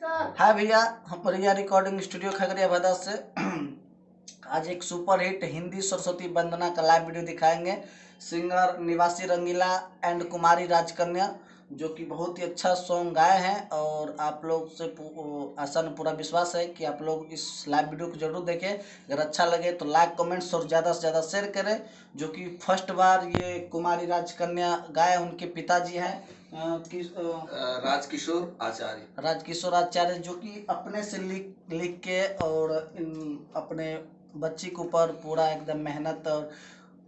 हाय भैया, हम Priya recording studio Khagaria भदा से आज एक सुपर हिट हिंदी सरस्वती वंदना का लाइव वीडियो दिखाएंगे। सिंगर निवासी रंगीला एंड कुमारी राजकन्या, जो कि बहुत ही अच्छा सॉन्ग गाए हैं और आप लोग से आशा में पूरा विश्वास है कि आप लोग इस लाइव वीडियो को जरूर देखें। अगर अच्छा लगे तो लाइक कमेंट्स और ज़्यादा से ज़्यादा शेयर करें। जो कि फर्स्ट बार ये कुमारी राजकन्या गाए, उनके पिताजी हैं राजकिशोर आचार्य, जो कि अपने से लिख के और अपने बच्ची के ऊपर पूरा एकदम मेहनत और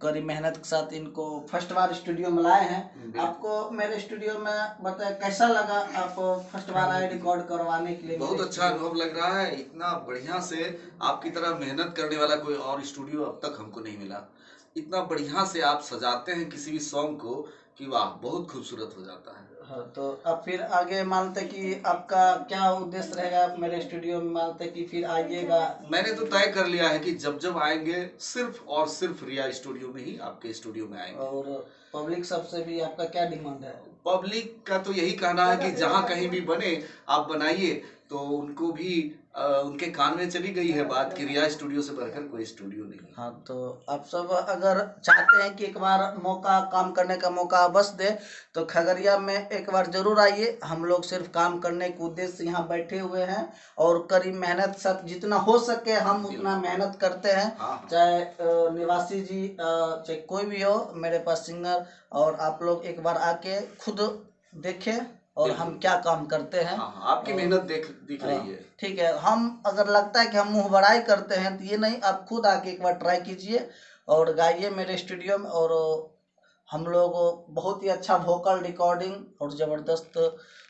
कड़ी मेहनत के साथ इनको फर्स्ट बार स्टूडियो में लाए हैं। आपको मेरे स्टूडियो में बताए कैसा लगा? आप फर्स्ट बार आए रिकॉर्ड करवाने के लिए। बहुत अच्छा अनुभव लग रहा है। इतना बढ़िया से आपकी तरह मेहनत करने वाला कोई और स्टूडियो अब तक हमको नहीं मिला। इतना बढ़िया से आप सजाते हैं किसी भी सॉन्ग को कि वाह, बहुत खूबसूरत हो जाता है। हाँ, तो अब फिर आगे मानते कि आपका क्या उद्देश्य रहेगा? आप मेरे स्टूडियो में मानते कि फिर आइएगा? मैंने तो तय कर लिया है कि जब जब आएंगे सिर्फ और सिर्फ रिया स्टूडियो में ही, आपके स्टूडियो में आएंगे। और पब्लिक सबसे भी आपका क्या डिमांड है? पब्लिक का तो यही कहना है कि जहाँ कहीं भी बने आप बनाइए। तो उनको भी उनके कान में चली गई है बात कि रिया स्टूडियो से बढ़कर कोई स्टूडियो नहीं। हाँ, तो आप सब अगर चाहते हैं कि एक बार मौका, काम करने का मौका बस दे, तो खगड़िया में एक बार जरूर आइए। हम लोग सिर्फ काम करने के उद्देश्य से यहाँ बैठे हुए हैं और कड़ी मेहनत साथ जितना हो सके हम उतना मेहनत करते हैं। चाहे निवासी जी चाहे कोई भी हो, मेरे पास सिंगर, और आप लोग एक बार आके खुद देखें और हम क्या काम करते हैं। आपकी मेहनत दिख रही है। ठीक है, हम अगर लगता है कि हम मुंह बड़ाई करते हैं तो ये नहीं, आप खुद आके एक बार ट्राई कीजिए और गाइए मेरे स्टूडियो में। और हम लोग बहुत ही अच्छा वोकल रिकॉर्डिंग और ज़बरदस्त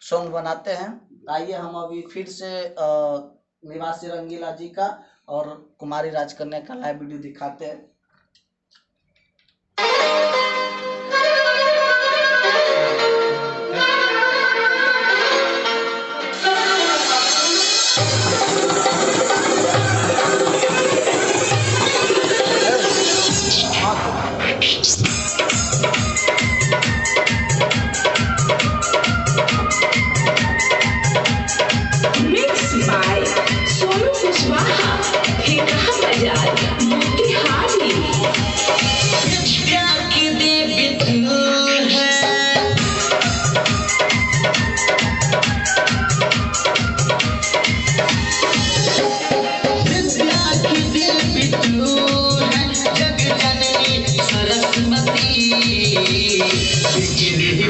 सॉन्ग बनाते हैं। आइए, हम अभी फिर से निवासी रंगीला जी का और कुमारी राजकन्या का लाइव वीडियो दिखाते हैं।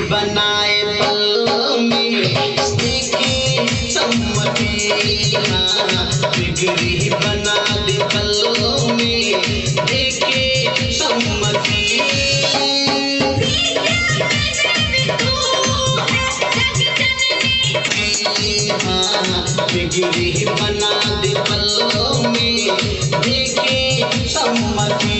बनाए पल में देखे सम्मति, बिगड़ी बना दे पल में देखे सम्मति। बिगड़ी बना दे पल में देखे सम्मति।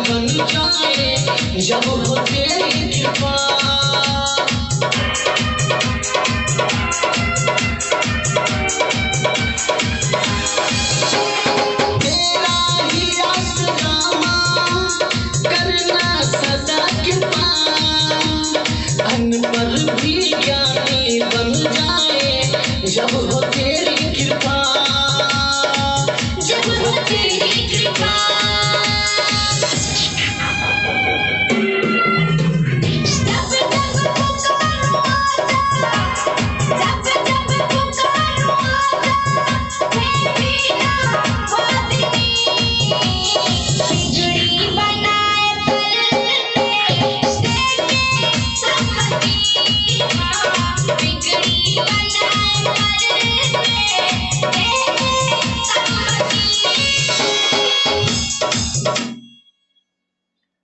बन जाए जब हो तेरी कृपा